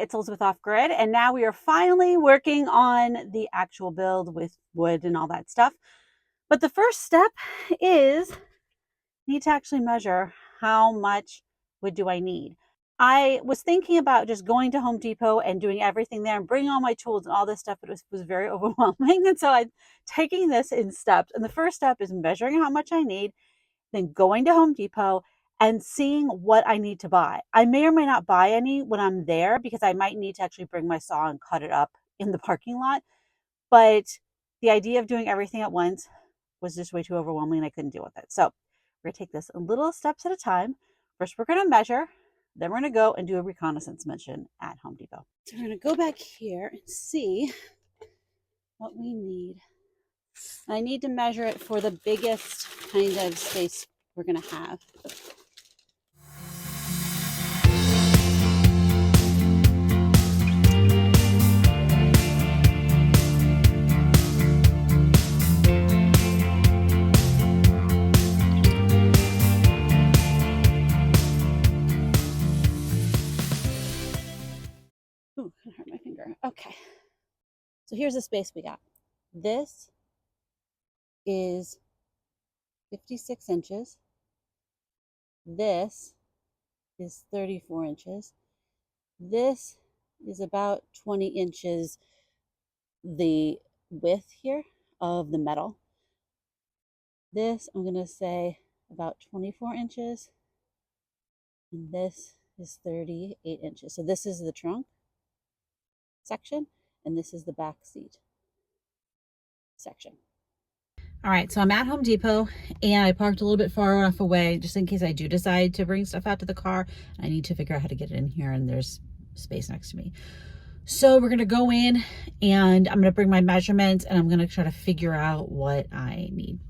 it's Elizabeth Off Grid, and now we are finally working on the actual build with wood and all that stuff. But the first step is need to actually measure how much wood do I need. I was thinking about just going to Home Depot and doing everything there and bringing all my tools and all this stuff, but it was very overwhelming. And so I'm taking this in steps. And the first step is measuring how much I need, then going to Home Depot and seeing what I need to buy. I may or may not buy any when I'm there because I might need to actually bring my saw and cut it up in the parking lot. But the idea of doing everything at once was just way too overwhelming and I couldn't deal with it. So we're gonna take this in little steps at a time. First, we're gonna measure, then we're gonna go and do a reconnaissance mission at Home Depot. So we're gonna go back here and see what we need. I need to measure it for the biggest kind of space we're gonna have. Ooh, I hurt my finger. Okay. So here's the space we got. This is 56 inches. This is 34 inches. This is about 20 inches the width here of the metal. This, I'm going to say about 24 inches. And this is 38 inches. So this is the trunk section, and this is the back seat section. All right, so I'm at Home Depot and I parked a little bit far enough away just in case I do decide to bring stuff out to the car. I need to figure out how to get it in here and there's space next to me. So we're gonna go in and I'm gonna bring my measurements and I'm gonna try to figure out what I need.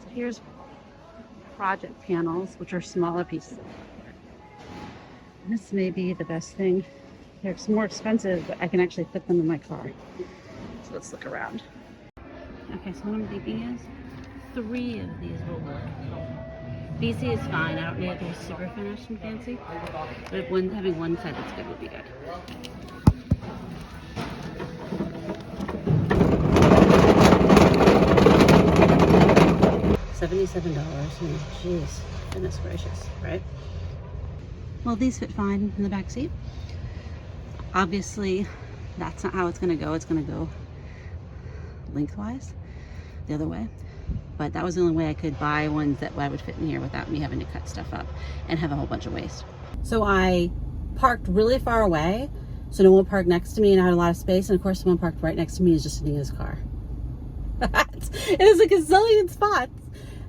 So here's project panels, which are smaller pieces. This may be the best thing. They're more expensive, but I can actually fit them in my car. So let's look around. Okay, so what I'm thinking is 3 of these will work. BC is fine. I don't need it to be super finished and fancy. But if having one side that's good would be good. $77. Oh, jeez. Goodness gracious, right? Well, these fit fine in the back seat. Obviously, that's not how it's going to go. It's going to go lengthwise the other way. But that was the only way I could buy ones that would fit in here without me having to cut stuff up and have a whole bunch of waste. So I parked really far away so no one parked next to me and I had a lot of space. And of course, someone parked right next to me is just sitting in his car. It is like a zillion spots.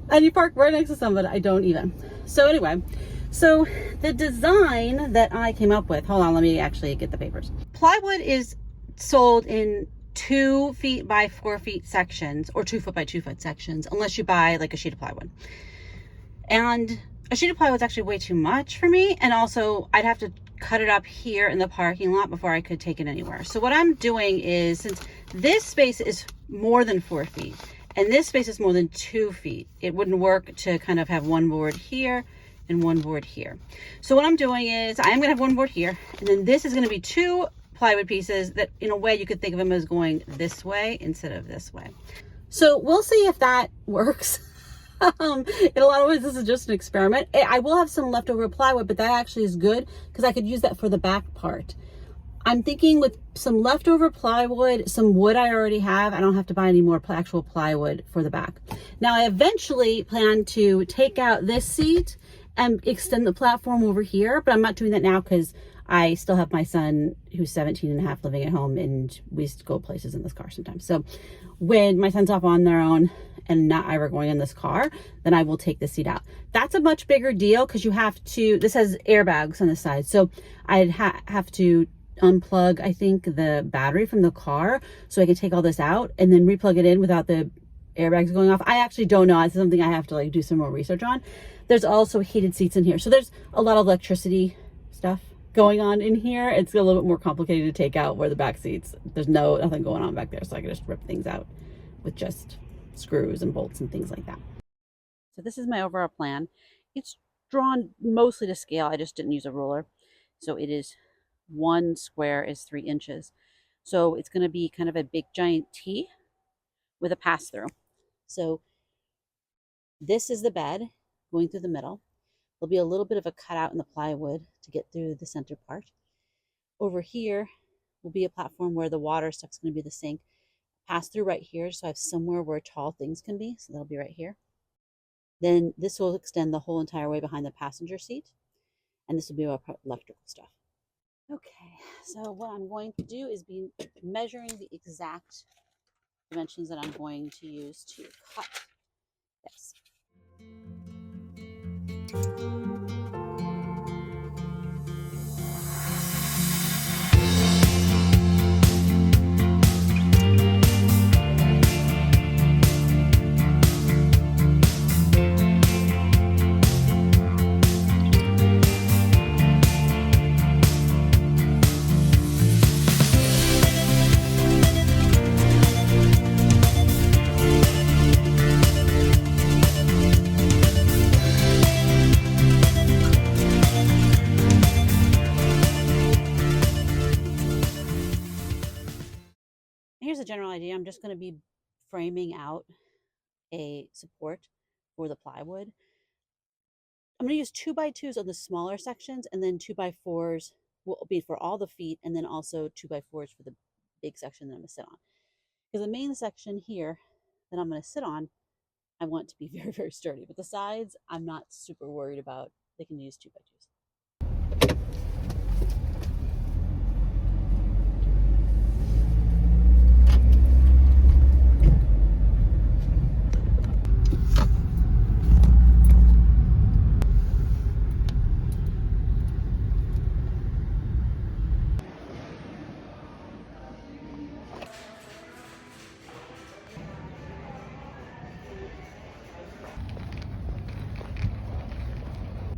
And you park right next to somebody. I don't even. So anyway. So the design that I came up with, hold on, let me actually get the papers. Plywood is sold in 2 feet by 4 feet sections or 2 foot by 2 foot sections, unless you buy like a sheet of plywood. And a sheet of plywood is actually way too much for me. And also I'd have to cut it up here in the parking lot before I could take it anywhere. So what I'm doing is, since this space is more than 4 feet and this space is more than 2 feet, it wouldn't work to kind of have one board here and one board here. So what I'm doing is I am gonna have one board here, and then this is gonna be 2 plywood pieces that in a way you could think of them as going this way instead of this way. So we'll see if that works. In a lot of ways, this is just an experiment. I will have some leftover plywood, but that actually is good because I could use that for the back part. I'm thinking with some leftover plywood, some wood I already have, I don't have to buy any more actual plywood for the back. Now I eventually plan to take out this seat and extend the platform over here, but I'm not doing that now because I still have my son who's 17 and a half living at home and we used to go places in this car sometimes. So when my son's off on their own and not I were going in this car, then I will take the seat out. That's a much bigger deal because you have to, this has airbags on the side. So I'd have to unplug, I think, the battery from the car so I can take all this out and then replug it in without the airbags going off. I actually don't know. It's something I have to like do some more research on. There's also heated seats in here. So there's a lot of electricity stuff going on in here. It's a little bit more complicated to take out where the back seats, there's nothing going on back there. So I can just rip things out with just screws and bolts and things like that. So this is my overall plan. It's drawn mostly to scale. I just didn't use a ruler. So it is 1 square is 3 inches. So it's going to be kind of a big giant T with a pass through. So this is the bed going through the middle. There'll be a little bit of a cutout in the plywood to get through the center part. Over here will be a platform where the water stuff's going to be the sink. Pass through right here, so I have somewhere where tall things can be. So that'll be right here. Then this will extend the whole entire way behind the passenger seat. And this will be our electrical stuff. Okay, so what I'm going to do is be measuring the exact dimensions that I'm going to use to cut this. Here's a general idea. I'm just going to be framing out a support for the plywood. I'm going to use 2x2s on the smaller sections, and then 2x4s will be for all the feet, and then also 2x4s for the big section that I'm going to sit on. Because the main section here that I'm going to sit on, I want to be very, very sturdy. But the sides, I'm not super worried about. They can use 2x2s.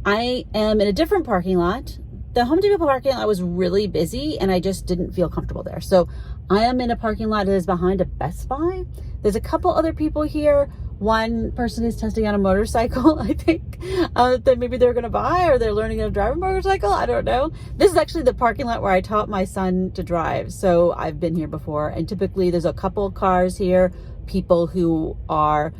I am in a different parking lot. The Home Depot parking lot was really busy and I just didn't feel comfortable there. So I am in a parking lot that is behind a Best Buy. There's a couple other people here. One person is testing out a motorcycle, I think, that maybe they're going to buy, or they're learning how to drive a motorcycle. I don't know. This is actually the parking lot where I taught my son to drive. So I've been here before. And typically there's a couple cars here, people who are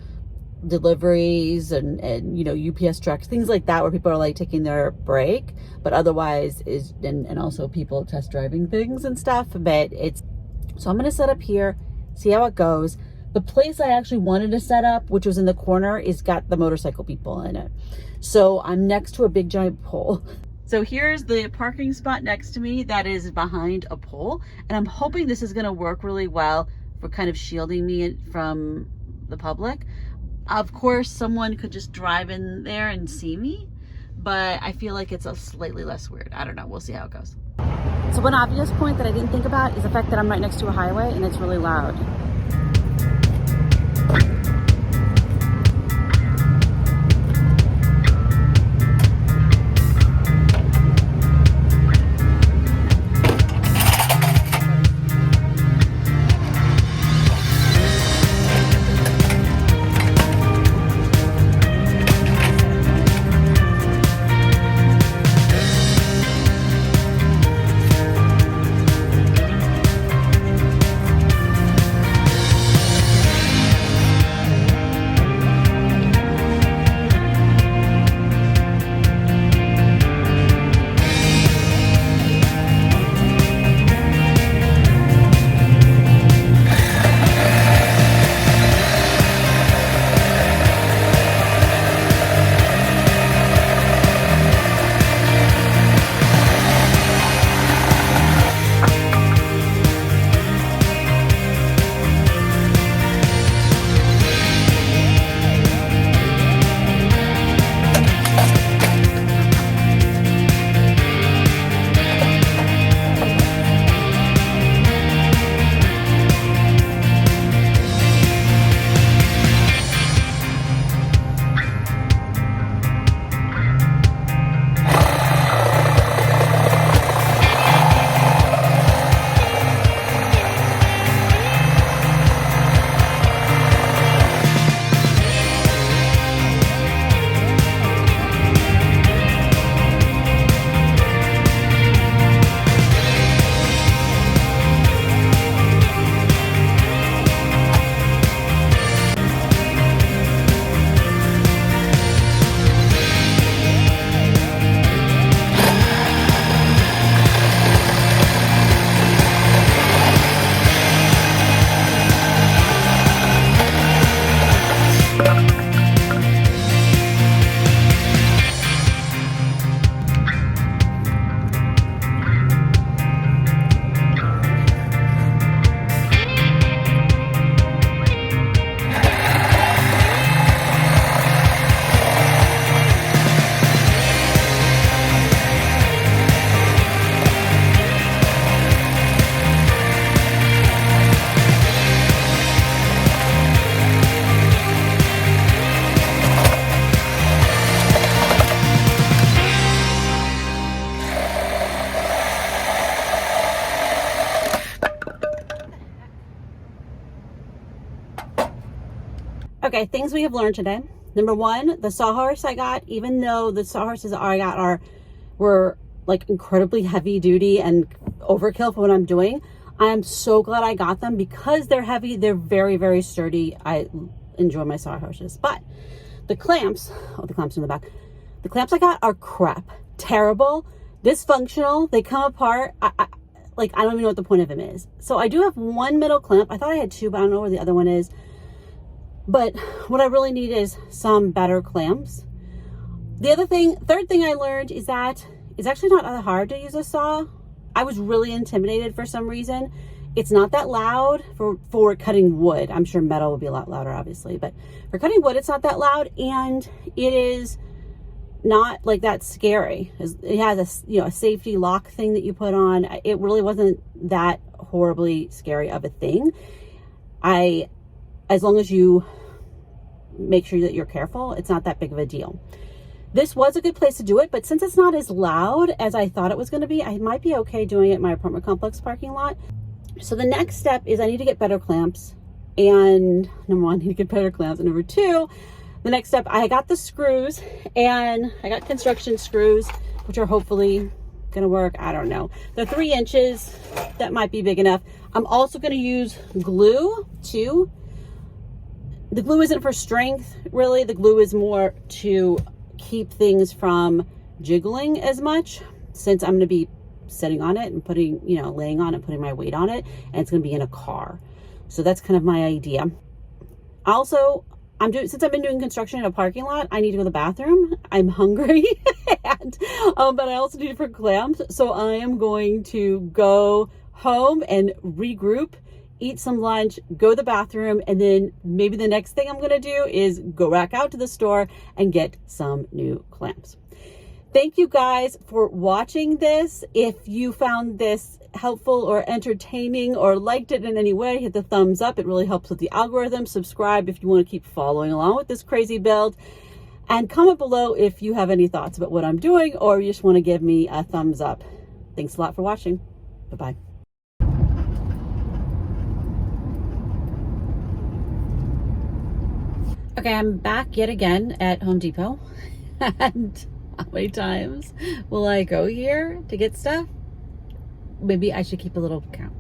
deliveries and you know, UPS trucks, things like that, where people are like taking their break, but otherwise is and also people test driving things and stuff. But it's, so I'm going to set up here, see how it goes. The place I actually wanted to set up, which was in the corner, is got the motorcycle people in it. So I'm next to a big giant pole. So here's the parking spot next to me that is behind a pole, and I'm hoping this is going to work really well for kind of shielding me from the public. Of course, someone could just drive in there and see me, but I feel like it's a slightly less weird. I don't know. We'll see how it goes. So one obvious point that I didn't think about is the fact that I'm right next to a highway and it's really loud. Okay, things we have learned today. Number one, the sawhorse I got, even though the sawhorses I got were like incredibly heavy duty and overkill for what I'm doing, I am so glad I got them because they're heavy. They're very, very sturdy. I enjoy my sawhorses. But the clamps, oh, the clamps in the back. The clamps I got are crap. Terrible, dysfunctional. They come apart. I don't even know what the point of them is. So I do have one middle clamp. I thought I had two, but I don't know where the other one is. But what I really need is some better clamps. Third thing I learned is that it's actually not that hard to use a saw. I was really intimidated for some reason. It's not that loud for cutting wood. I'm sure metal would be a lot louder, obviously, but for cutting wood, it's not that loud, and it is not like that scary. It has a safety lock thing that you put on. It really wasn't that horribly scary of a thing. As long as you make sure that you're careful, it's not that big of a deal. This was a good place to do it, but since it's not as loud as I thought it was going to be, I might be okay doing it in my apartment complex parking lot. So the next step is I need to get better clamps. And number one, I need to get better clamps. And number two, the next step, I got the screws, and I got construction screws, which are hopefully going to work. I don't know. They're 3 inches. That might be big enough. I'm also going to use glue too. The glue isn't for strength, really. The glue is more to keep things from jiggling as much, since I'm going to be sitting on it and putting, laying on it, putting my weight on it, and it's going to be in a car. So that's kind of my idea. Also, since I've been doing construction in a parking lot, I need to go to the bathroom. I'm hungry, but I also need different clamps. So I am going to go home and regroup, eat some lunch, go to the bathroom, and then maybe the next thing I'm going to do is go back out to the store and get some new clamps. Thank you guys for watching this. If you found this helpful or entertaining or liked it in any way, hit the thumbs up. It really helps with the algorithm. Subscribe if you want to keep following along with this crazy build. And comment below if you have any thoughts about what I'm doing, or you just want to give me a thumbs up. Thanks a lot for watching. Bye-bye. Okay, I'm back yet again at Home Depot. And how many times will I go here to get stuff? Maybe I should keep a little count.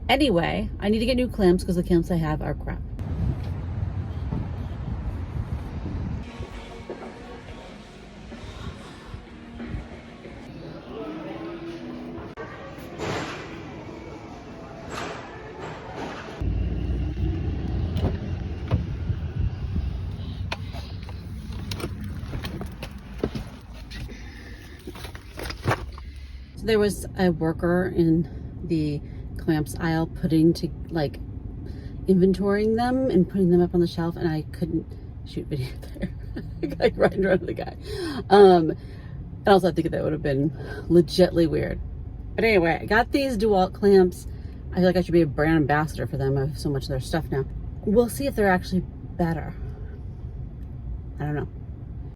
Anyway, I need to get new clamps because the clamps I have are crap. There was a worker in the clamps aisle inventorying them and putting them up on the shelf, and I couldn't shoot video there. I ran around the guy. And also I think that would have been legitly weird. But anyway, I got these DeWalt clamps. I feel like I should be a brand ambassador for them. I have so much of their stuff now. We'll see if they're actually better. I don't know.